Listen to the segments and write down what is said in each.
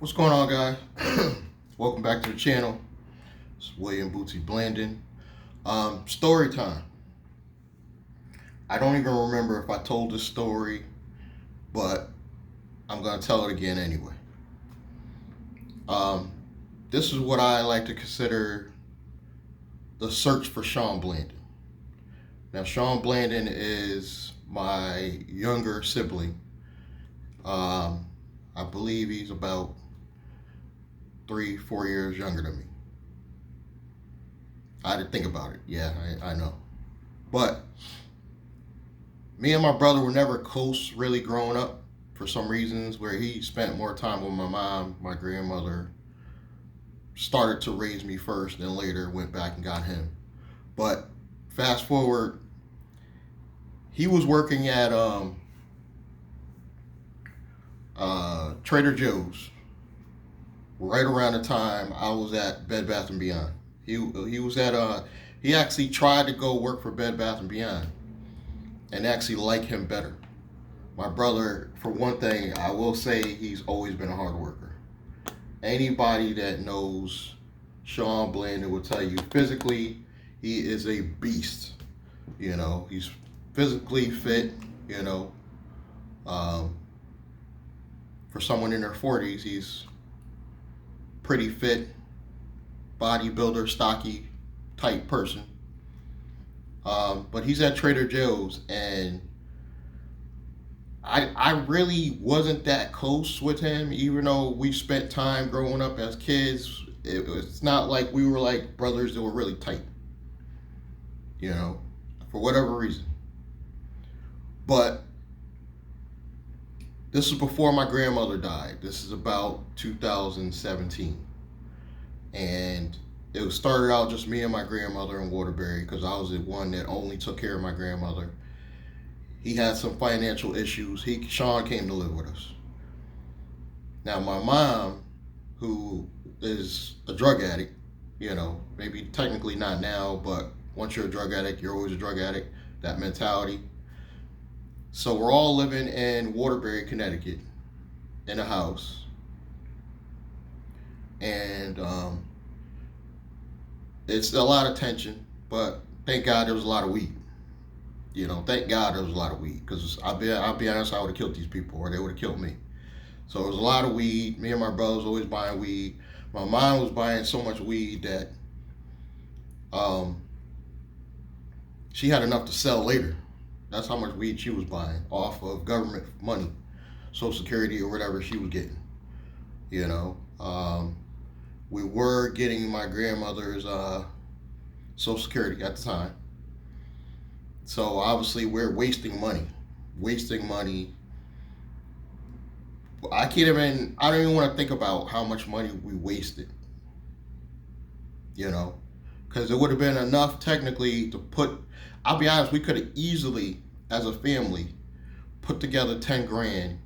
What's going on, guys? Welcome back to the channel. It's William Bootsy Blandon. Story time. I don't even remember if I told this story, but I'm going to tell it again anyway. Um, this is what I like to consider the search for Shawn Blandon. Now, Shawn Blandon is my younger sibling. I believe he's about 3-4 years younger than me. I had to think about it. Yeah, I know. But me and my brother were never close really growing up for some reasons, where he spent more time with my mom. My grandmother started to raise me first, then later went back and got him. But fast forward, he was working at Trader Joe's right around the time I was at Bed Bath and Beyond. He was at he actually tried to go work for Bed Bath and Beyond and actually like him better. My brother, for one thing, I will say he's always been a hard worker. Anybody that knows Shawn Blandon will tell you physically he is a beast. You know, he's physically fit. You know, for someone in their 40s, he's pretty fit, bodybuilder, stocky type person. But he's at Trader Joe's, and I really wasn't that close with him, even though we spent time growing up as kids. It's not like we were like brothers that were really tight, you know, for whatever reason. But this is before my grandmother died. This is about 2017. And it started out just me and my grandmother in Waterbury, because I was the one that only took care of my grandmother. He had some financial issues. Shawn came to live with us. Now my mom, who is a drug addict, you know, maybe technically not now, but once you're a drug addict, you're always a drug addict, that mentality. So we're all living in Waterbury, Connecticut, in a house. And it's a lot of tension, but thank God there was a lot of weed. You know, thank God there was a lot of weed, because I'll be honest, I would have killed these people, or they would have killed me. So there was a lot of weed. Me and my brother was always buying weed. My mom was buying so much weed that she had enough to sell later. That's how much weed she was buying off of government money, Social Security or whatever she was getting. You know, we were getting my grandmother's Social Security at the time. So obviously we're wasting money. I don't even want to think about how much money we wasted, you know, because it would have been enough technically to I'll be honest, we could have easily, as a family, put together 10 grand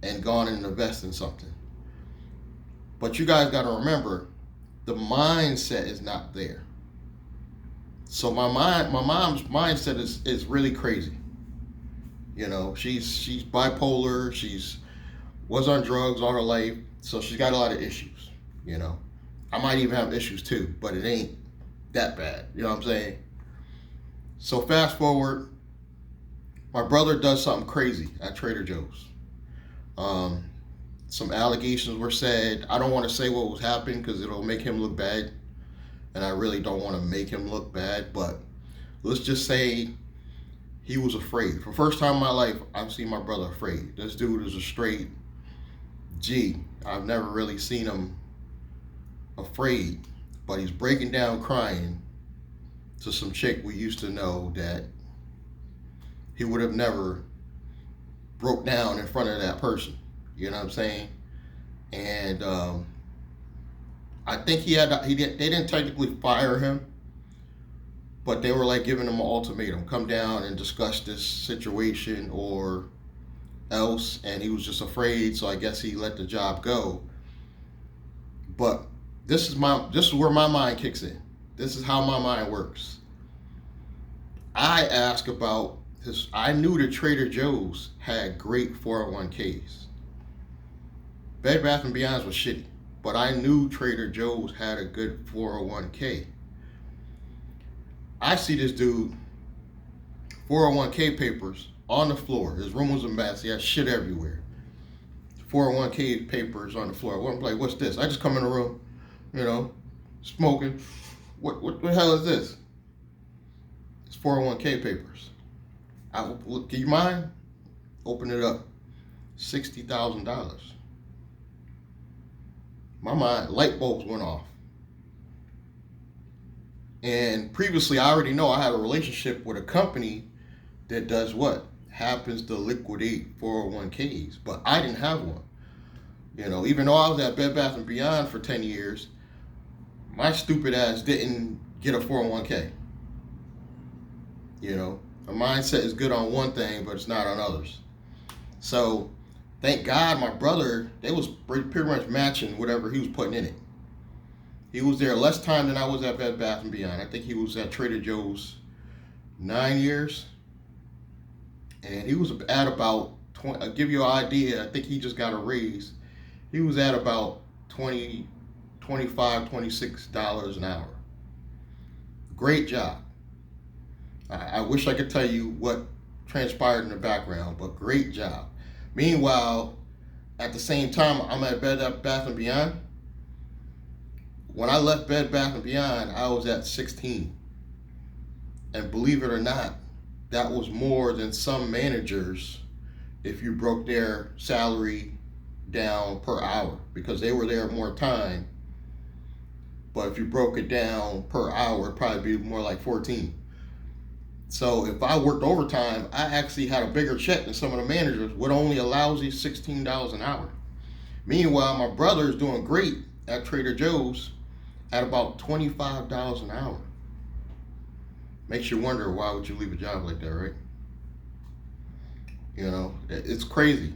and gone and invested in something. But you guys got to remember, the mindset is not there. So my mom's mindset is really crazy. You know, she's bipolar. She's was on drugs all her life, so she's got a lot of issues. You know, I might even have issues too, but it ain't that bad. You know what I'm saying? So fast forward, my brother does something crazy at Trader Joe's. Some allegations were said. I don't want to say what was happening because it'll make him look bad, and I really don't want to make him look bad, but let's just say he was afraid. For the first time in my life, I've seen my brother afraid. This dude is a straight G. I've never really seen him afraid, but he's breaking down crying to some chick we used to know that he would have never broke down in front of that person. You know what I'm saying? And I think they didn't technically fire him, but they were like giving him an ultimatum: come down and discuss this situation or else. And he was just afraid, so I guess he let the job go. But this is where my mind kicks in. This is how my mind works. I ask about his. I knew that Trader Joe's had great 401ks. Bed Bath & Beyond's was shitty, but I knew Trader Joe's had a good 401k. I see this dude, 401k papers on the floor. His room was a mess. He had shit everywhere. 401k papers on the floor. I'm like, what's this? I just come in the room, smoking. What the hell is this? It's 401k papers. Do you mind? Open it up. $60,000. My mind, light bulbs went off. And previously, I already know I had a relationship with a company that does what? Happens to liquidate 401ks, but I didn't have one. Even though I was at Bed Bath & Beyond for 10 years, my stupid ass didn't get a 401k. A mindset is good on one thing, but it's not on others. So, thank God my brother, they was pretty much matching whatever he was putting in it. He was there less time than I was at Bed Bath & Beyond. I think he was at Trader Joe's 9 years. And he was at about 20, I'll give you an idea, I think he just got a raise. He was at about $20, $25, $26 an hour. Great job. I wish I could tell you what transpired in the background, but great job. Meanwhile, at the same time, I'm at Bed Bath & Beyond. When I left Bed Bath & Beyond, I was at 16. And believe it or not, that was more than some managers if you broke their salary down per hour, because they were there more time. But if you broke it down per hour, it'd probably be more like 14. So if I worked overtime, I actually had a bigger check than some of the managers with only a lousy $16 an hour. Meanwhile, my brother is doing great at Trader Joe's at about $25 an hour. Makes you wonder, why would you leave a job like that, right? It's crazy.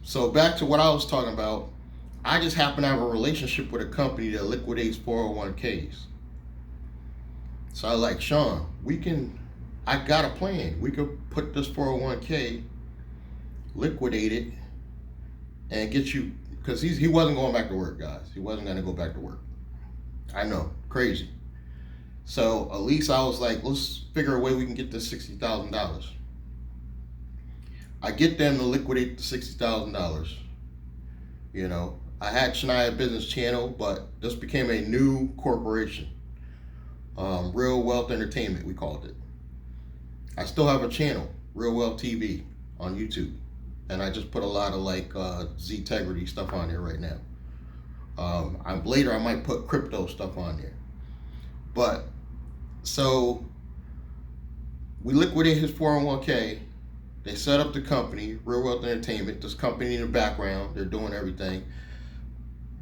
So back to what I was talking about, I just happen to have a relationship with a company that liquidates 401ks. So I was like, Shawn, I got a plan. We could put this 401k, liquidate it, and get you, because he wasn't going back to work, guys. He wasn't going to go back to work. I know, crazy. So at least I was like, let's figure a way we can get this $60,000. I get them to liquidate the $60,000. I had Shania Business Channel, but this became a new corporation. Real Wealth Entertainment, we called it. I still have a channel, Real Wealth TV, on YouTube. And I just put a lot of Z-Tegrity stuff on there right now. Later I might put crypto stuff on there. But, so, we liquidate his 401k. They set up the company, Real Wealth Entertainment, this company in the background. They're doing everything.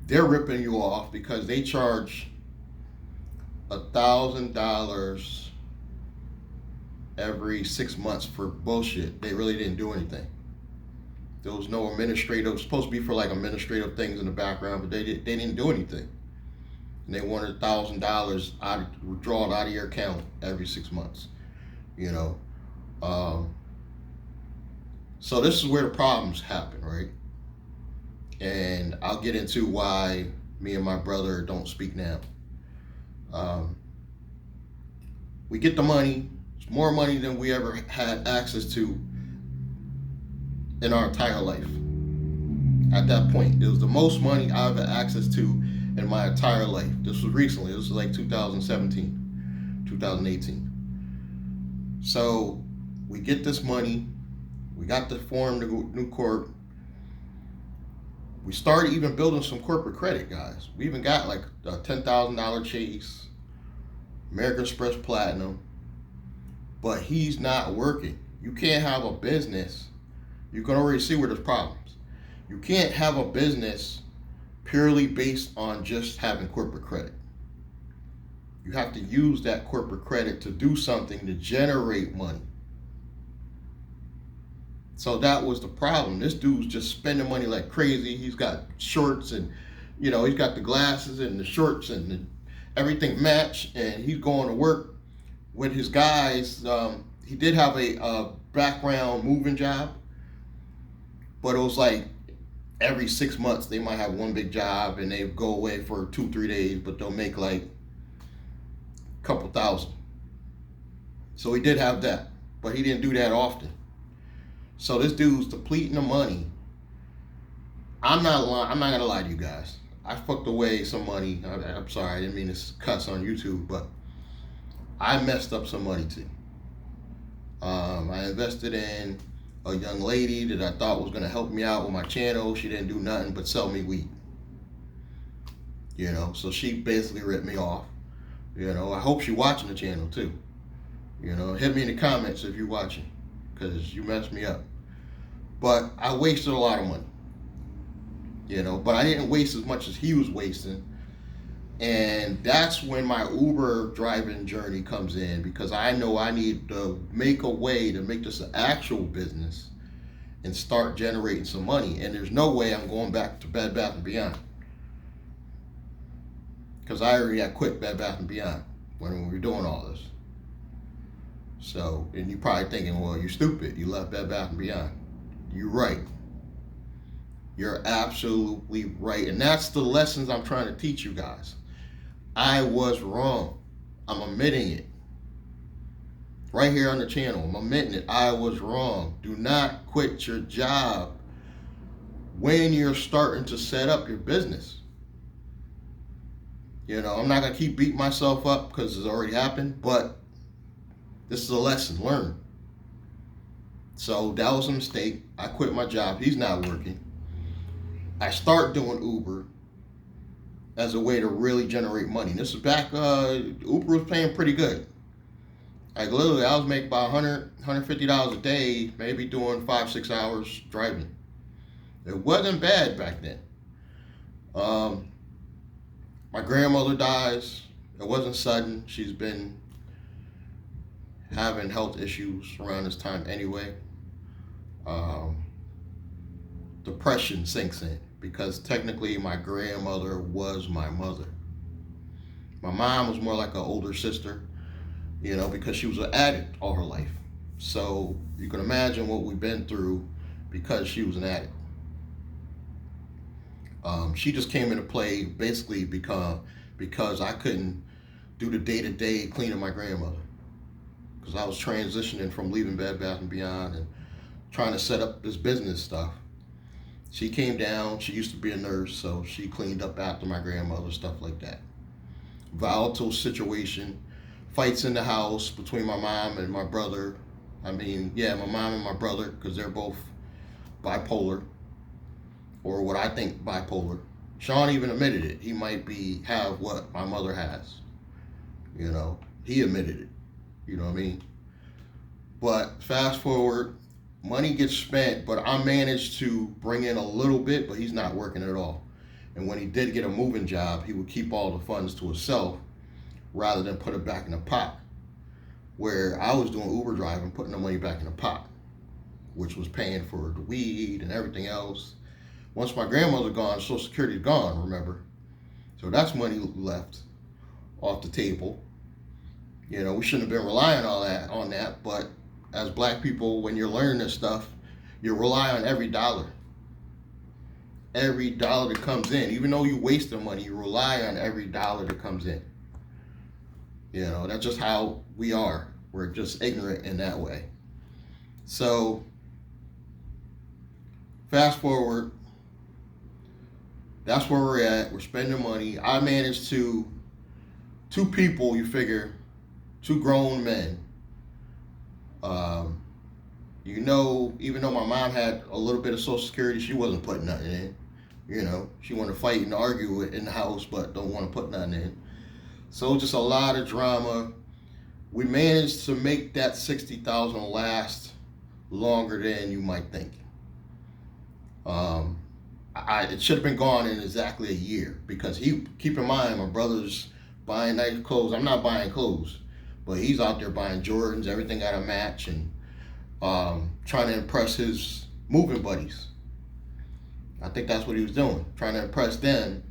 They're ripping you off because they charge $1,000 every 6 months for bullshit. They really didn't do anything. There was no administrative. It was supposed to be for administrative things in the background, but they didn't do anything. And they wanted $1,000 withdrawn out of your account every 6 months. So this is where the problems happen, right? And I'll get into why me and my brother don't speak now. We get the money. It's more money than we ever had access to in our entire life. At that point, it was the most money I've had access to in my entire life. This was recently. This was like 2017, 2018. So we get this money. We got to form the new corp. We started even building some corporate credit, guys. We even got a $10,000 Chase, American Express Platinum, but he's not working. You can't have a business. You can already see where there's problems. You can't have a business purely based on just having corporate credit. You have to use that corporate credit to do something to generate money. So that was the problem. This dude's just spending money like crazy. He's got shorts and, he's got the glasses and the shorts and everything match. And he's going to work with his guys. He did have a background moving job, but it was every 6 months they might have one big job and they go away for 2-3 days, but they'll make like a couple thousand. So he did have that, but he didn't do that often. So this dude's depleting the money. I'm not lying. I'm not gonna lie to you guys. I fucked away some money. I'm sorry, I didn't mean to cuss on YouTube, but I messed up some money too. I invested in a young lady that I thought was gonna help me out with my channel. She didn't do nothing but sell me weed. So she basically ripped me off. I hope she's watching the channel too. Hit me in the comments if you're watching, because you messed me up. But I wasted a lot of money. But I didn't waste as much as he was wasting. And that's when my Uber driving journey comes in, because I know I need to make a way to make this an actual business and start generating some money. And there's no way I'm going back to Bed Bath & Beyond, because I already had quit Bed Bath & Beyond when we were doing all this. So, and you're probably thinking, well, you're stupid. You left Bed Bath & Beyond. You're right. You're absolutely right. And that's the lessons I'm trying to teach you guys. I was wrong. I'm admitting it. Right here on the channel, I'm admitting it. I was wrong. Do not quit your job when you're starting to set up your business. I'm not going to keep beating myself up because it's already happened, but this is a lesson learned. So that was a mistake. I quit my job. He's not working. I start doing Uber as a way to really generate money. And this is back, Uber was paying pretty good. Like literally, I was making about $100, $150 a day, maybe doing 5-6 hours driving. It wasn't bad back then. My grandmother dies. It wasn't sudden. She's been having health issues around this time anyway. Depression sinks in, because technically my grandmother was my mother. My mom was more like an older sister, because she was an addict all her life. So you can imagine what we've been through because she was an addict. She just came into play basically because I couldn't do the day-to-day cleaning my grandmother, because I was transitioning from leaving Bed Bath & Beyond and trying to set up this business stuff. She came down. She used to be a nurse, so she cleaned up after my grandmother, stuff like that. Volatile situation, fights in the house between my mom and my brother. My mom and my brother, because they're both bipolar, or what I think bipolar. Shawn even admitted it. He might have what my mother has. He admitted it. You know what I mean? But fast forward, money gets spent, but I managed to bring in a little bit, but he's not working at all. And when he did get a moving job, he would keep all the funds to himself rather than put it back in the pot. Where I was doing Uber driving, putting the money back in the pot, which was paying for the weed and everything else. Once my grandmother's gone, Social Security's gone, remember? So that's money left off the table. We shouldn't have been relying on that, but as black people, when you're learning this stuff, you rely on every dollar. Every dollar that comes in, even though you waste the money, you rely on every dollar that comes in. That's just how we are. We're just ignorant in that way. So, fast forward, that's where we're at. We're spending money. I managed to, two people, you figure, two grown men. Even though my mom had a little bit of Social Security, she wasn't putting nothing in. She wanted to fight and argue in the house, but don't want to put nothing in. So just a lot of drama. We managed to make that $60,000 last longer than you might think. It should have been gone in exactly a year, because keep in mind, my brother's buying nice clothes. I'm not buying clothes, but he's out there buying Jordans, everything got a match, and trying to impress his moving buddies. I think that's what he was doing, trying to impress them.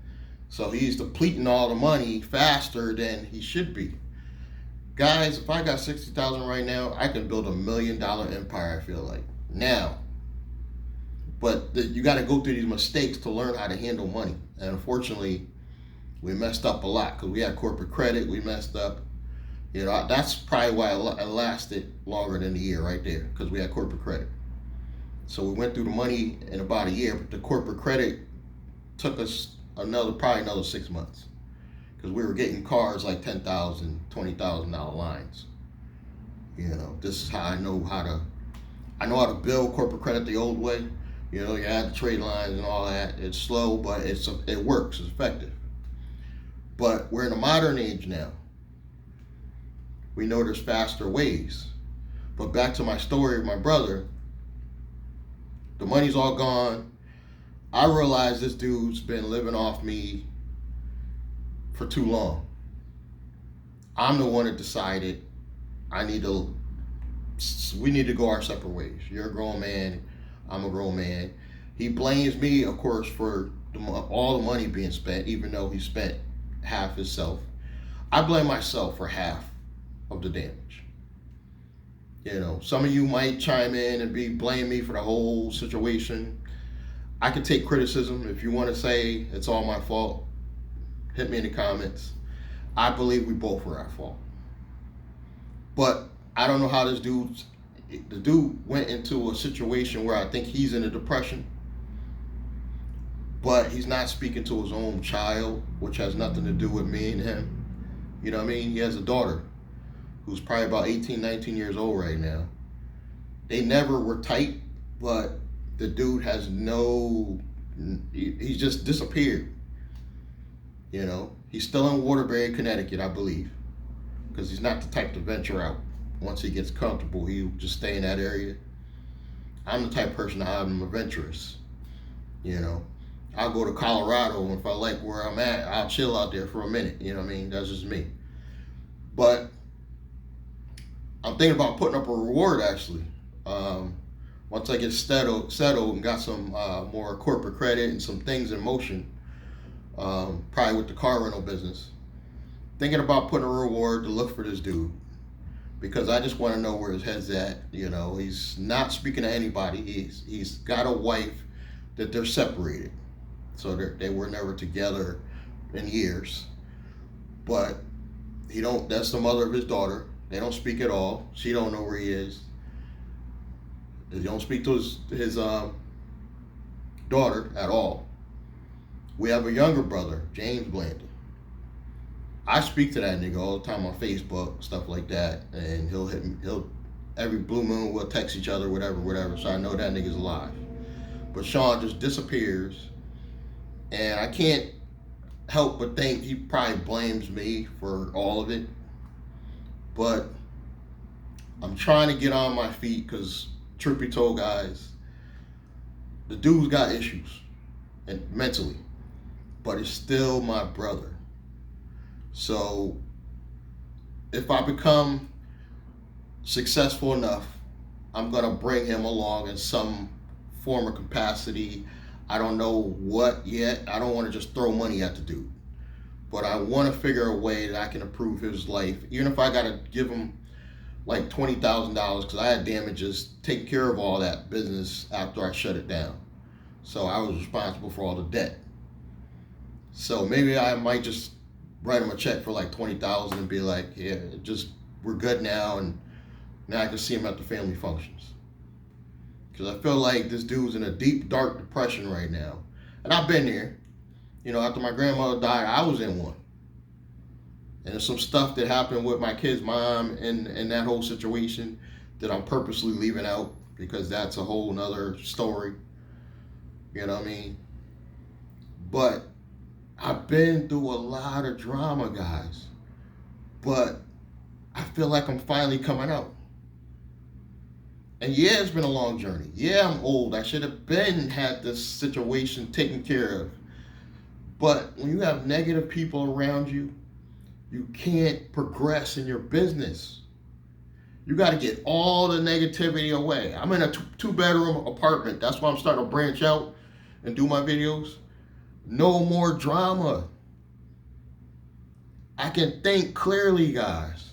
So he's depleting all the money faster than he should be. Guys, if I got $60,000 right now, I can build $1 million empire, I feel like. Now, But you got to go through these mistakes to learn how to handle money. And unfortunately, we messed up a lot because we had corporate credit. We messed up. That's probably why it lasted longer than a year right there, because we had corporate credit. So we went through the money in about a year, but the corporate credit took us probably another 6 months, because we were getting cars like $10,000, $20,000 lines. This is how I know how to build corporate credit the old way. You add the trade lines and all that. It's slow, but it works. It's effective. But we're in the modern age now. We know there's faster ways. But back to my story of my brother, the money's all gone. I realized this dude's been living off me for too long. I'm the one that decided we need to go our separate ways. You're a grown man, I'm a grown man. He blames me, of course, for all the money being spent, even though he spent half himself. I blame myself for half of the damage. Some of you might chime in and blame me for the whole situation. I can take criticism. If you want to say it's all my fault, hit me in the comments. I believe we both were at fault. But I don't know how the dude went into a situation where I think he's in a depression, but he's not speaking to his own child, which has nothing to do with me and him. You know what I mean? He has a daughter who's probably about 18, 19 years old right now. They never were tight, but the dude has he's just disappeared. He's still in Waterbury, Connecticut, I believe, because he's not the type to venture out. Once he gets comfortable, he'll just stay in that area. I'm the type of person I'm adventurous. I'll go to Colorado, and if I like where I'm at, I'll chill out there for a minute. You know what I mean? That's just me. But I'm thinking about putting up a reward, actually. Once I get settled and got some more corporate credit and some things in motion, probably with the car rental business, thinking about putting a reward to look for this dude, because I just want to know where his head's at. He's not speaking to anybody. He's got a wife that they're separated, so they were never together in years. But that's the mother of his daughter. They don't speak at all. She don't know where he is. They don't speak to his daughter at all. We have a younger brother, James Blandon. I speak to that nigga all the time on Facebook, stuff like that, and he'll hit me. Every blue moon we'll text each other, whatever. So I know that nigga's alive. But Shawn just disappears, and I can't help but think he probably blames me for all of it. But I'm trying to get on my feet, because truth be told, guys, the dude's got issues and mentally, but it's still my brother. So if I become successful enough, I'm going to bring him along in some form or capacity. I don't know what yet. I don't want to just throw money at the dude, but I want to figure a way that I can improve his life, even if I got to give him like $20,000, because I had damages, take care of all that business after I shut it down. So I was responsible for all the debt. So maybe I might just write him a check for like $20,000 and be like, yeah, we're good now, and now I can see him at the family functions. Because I feel like this dude's in a deep, dark depression right now. And I've been there. After my grandmother died, I was in one. And there's some stuff that happened with my kid's mom and that whole situation that I'm purposely leaving out, because that's a whole nother story. You know what I mean? But I've been through a lot of drama, guys. But I feel like I'm finally coming out. And yeah, it's been a long journey. Yeah, I'm old. I should have had this situation taken care of. But when you have negative people around you, you can't progress in your business. You got to get all the negativity away. I'm in a two-bedroom apartment. That's why I'm starting to branch out and do my videos. No more drama. I can think clearly, guys.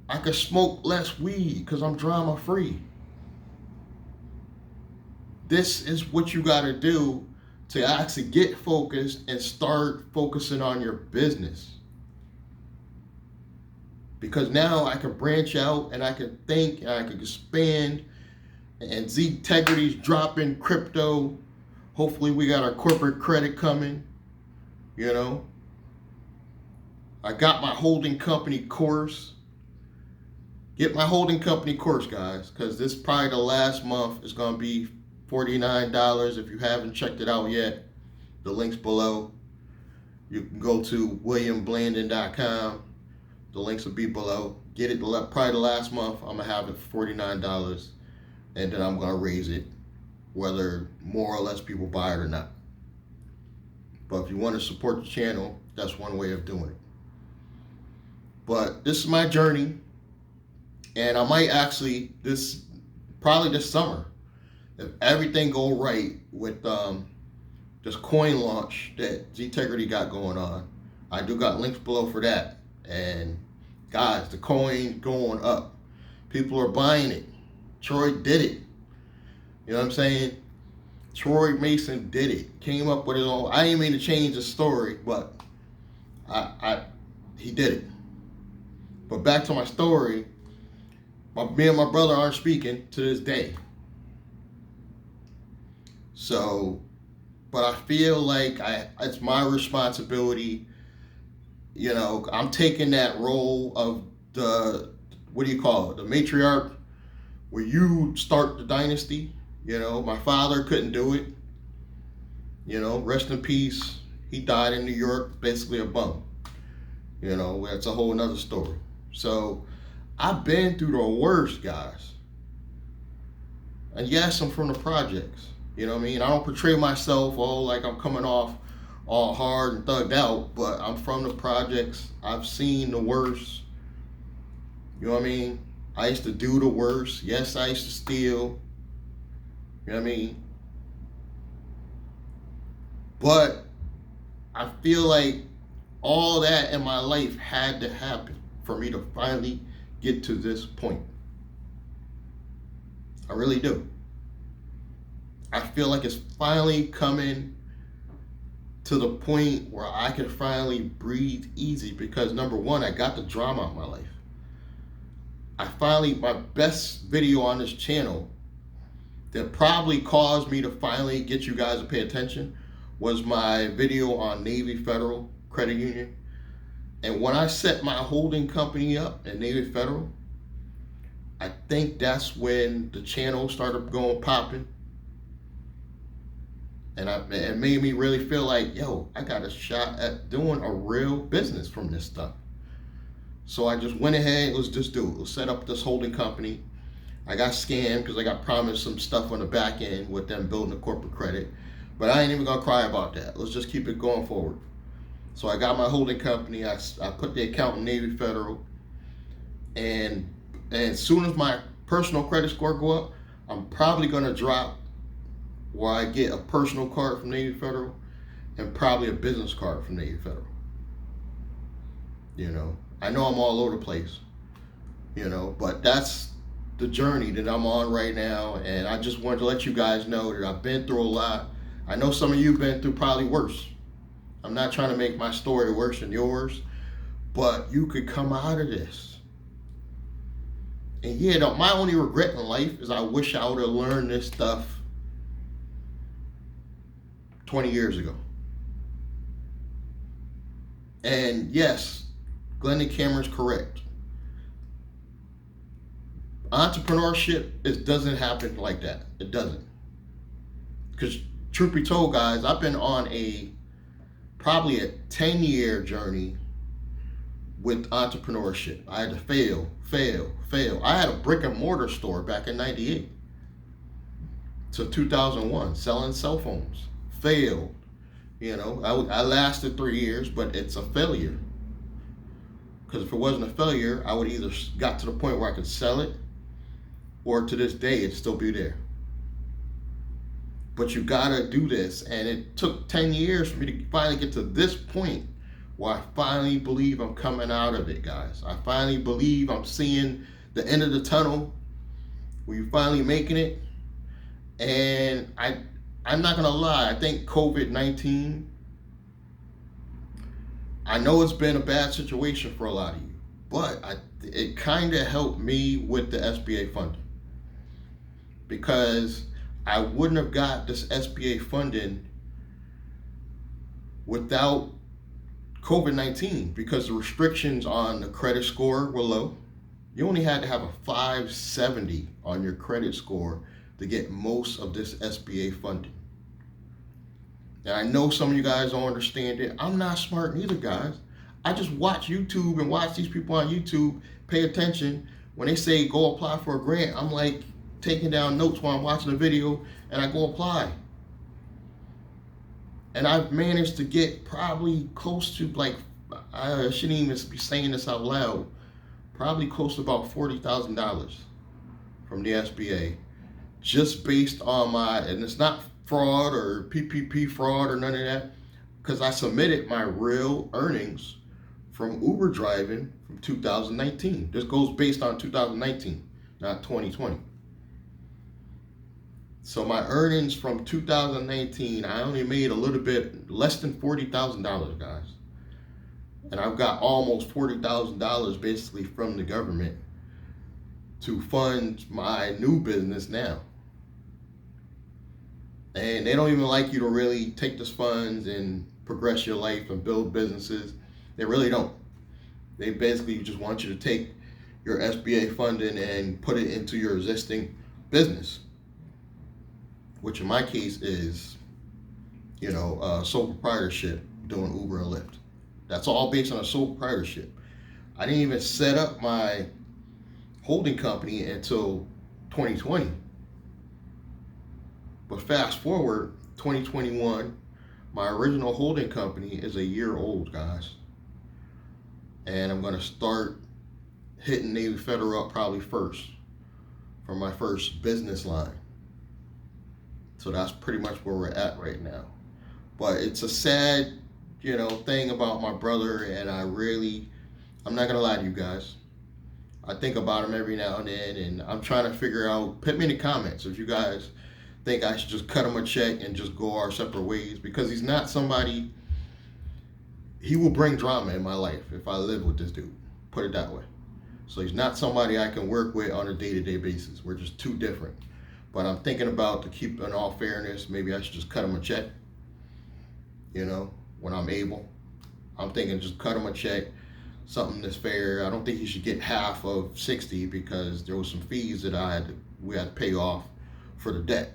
I can smoke less weed because I'm drama-free. this is what you got to do to actually get focused and start focusing on your business. Because now I can branch out and I can think and I can expand. And Z-Tegrity's dropping crypto. Hopefully we got our corporate credit coming. You know, I got my holding company course. Get my holding company course, guys, because this probably the last month is going to be $49. If you haven't checked it out yet, the link's below. You can go to williamblandon.com. The links will be below. Get it probably the last month. I'm going to have it for $49. And then I'm going to raise it, whether more or less people buy it or not. But if you want to support the channel, that's one way of doing it. But this is my journey. And I might actually, probably this summer, if everything go right with this coin launch that Z-Tegrity got going on. I do got links below for that. And guys, the coin going up. People are buying it. Troy did it. You know what I'm saying? Troy Mason did it. Came up with his own. I didn't mean to change the story, but he did it. But back to my story. Me and my brother aren't speaking to this day. So, but I feel like it's my responsibility. You know, I'm taking that role of the, what do you call it? The matriarch, where you start the dynasty. You know, my father couldn't do it. You know, rest in peace. He died in New York, basically a bum. You know, that's a whole nother story. So, I've been through the worst, guys. And yes, I'm from the projects. You know what I mean? I don't portray myself like I'm coming off all hard and thugged out, but I'm from the projects. I've seen the worst. You know what I mean? I used to do the worst. Yes, I used to steal. You know what I mean? But I feel like all that in my life had to happen for me to finally get to this point. I really do. I feel like it's finally coming to the point where I can finally breathe easy because number one, I got the drama of my life. My best video on this channel that probably caused me to finally get you guys to pay attention was my video on Navy Federal Credit Union. And when I set my holding company up at Navy Federal, I think that's when the channel started going popping. And it made me really feel like, yo, I got a shot at doing a real business from this stuff. So I just went ahead, let's just do it. Let's set up this holding company. I got scammed because I got promised some stuff on the back end with them building a corporate credit. But I ain't even gonna cry about that. Let's just keep it going forward. So I got my holding company. I put the account in Navy Federal. And as soon as my personal credit score go up, I'm probably gonna drop where I get a personal card from Navy Federal and probably a business card from Navy Federal. You know, I know I'm all over the place, you know, but that's the journey that I'm on right now. And I just wanted to let you guys know that I've been through a lot. I know some of you have been through probably worse. I'm not trying to make my story worse than yours, but you could come out of this. And yeah, my only regret in life is I wish I would have learned this stuff 20 years ago. And yes, Glenn and Cameron's correct. Entrepreneurship, it doesn't happen like that. It doesn't. Because truth be told, guys, I've been on probably a 10-year journey with entrepreneurship. I had to fail. I had a brick and mortar store back in 98 to 2001 selling cell phones. Failed. You know, I lasted 3 years, but it's a failure. Because if it wasn't a failure, I would either got to the point where I could sell it, or to this day, it'd still be there. But you gotta do this. And it took 10 years for me to finally get to this point where I finally believe I'm coming out of it, guys. I finally believe I'm seeing the end of the tunnel, where you're finally making it. And I'm not gonna lie, I think COVID-19, I know it's been a bad situation for a lot of you, but it kind of helped me with the SBA funding, because I wouldn't have got this SBA funding without COVID-19, because the restrictions on the credit score were low. You only had to have a 570 on your credit score to get most of this SBA funding. And I know some of you guys don't understand it. I'm not smart neither, guys. I just watch YouTube and watch these people on YouTube pay attention. When they say go apply for a grant, I'm like taking down notes while I'm watching the video, and I go apply. And I've managed to get probably close to, like, I shouldn't even be saying this out loud, probably close to about $40,000 from the SBA, just based on and it's not fraud or PPP fraud or none of that, because I submitted my real earnings from Uber driving from 2019. This goes based on 2019, not 2020. So my earnings from 2019, I only made a little bit less than $40,000, guys. And I've got almost $40,000 basically from the government to fund my new business now. And they don't even like you to really take those funds and progress your life and build businesses. They really don't. They basically just want you to take your SBA funding and put it into your existing business, which in my case is, sole proprietorship, doing Uber and Lyft. That's all based on a sole proprietorship. I didn't even set up my holding company until 2020. But fast forward, 2021, my original holding company is a year old, guys. And I'm gonna start hitting Navy Federal up probably first for my first business line. So that's pretty much where we're at right now. But it's a sad, thing about my brother, and I'm not gonna lie to you guys. I think about him every now and then, and I'm trying to figure out, put me in the comments if you guys think I should just cut him a check and just go our separate ways, because he's not somebody, he will bring drama in my life if I live with this dude, put it that way. So he's not somebody I can work with on a day-to-day basis. We're just too different. But I'm thinking about, to keep in all fairness, maybe I should just cut him a check, when I'm able. I'm thinking just cut him a check, something that's fair. I don't think he should get half of 60, because there was some fees that we had to pay off for the debt.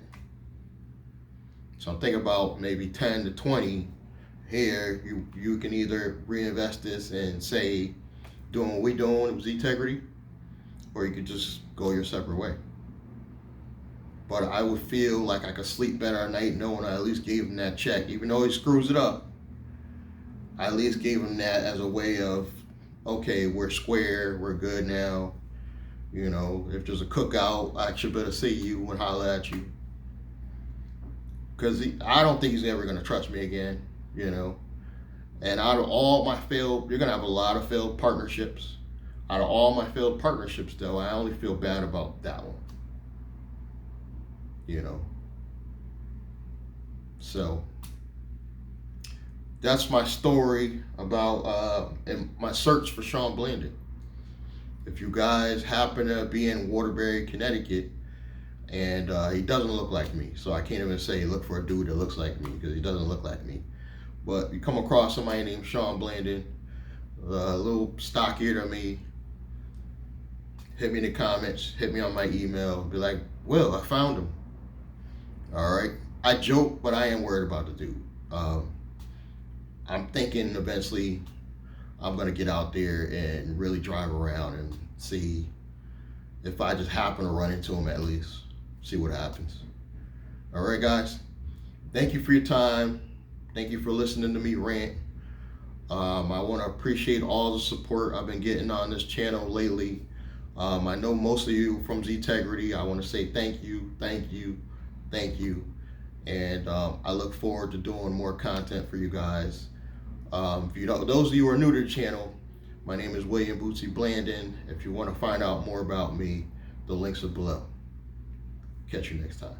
So I'm thinking about maybe 10 to 20 here. You can either reinvest this and say, doing what we doing with integrity, or you could just go your separate way. But I would feel like I could sleep better at night knowing I at least gave him that check. Even though he screws it up, I at least gave him that as a way of, okay, we're square, we're good now. If there's a cookout, I should better see you and holler at you. Because I don't think he's ever going to trust me again, And out of all my you're going to have a lot of failed partnerships. Out of all my failed partnerships, though, I only feel bad about that one. So that's my story about my search for Shawn Blandon. If you guys happen to be in Waterbury, Connecticut, and he doesn't look like me, so I can't even say look for a dude that looks like me, because he doesn't look like me. But you come across somebody named Shawn Blandon, a little stockier than me, hit me in the comments, hit me on my email, be like, Will, I found him. All right. I joke, but I am worried about the dude. I'm thinking eventually I'm going to get out there and really drive around and see if I just happen to run into him, at least see what happens. All right, guys. Thank you for your time. Thank you for listening to me rant. I want to appreciate all the support I've been getting on this channel lately. I know most of you from Integrity. I want to say thank you, thank you, thank you. And I look forward to doing more content for you guys. Those of you who are new to the channel, my name is William Bootsy Blandon. If you want to find out more about me, the links are below. Catch you next time.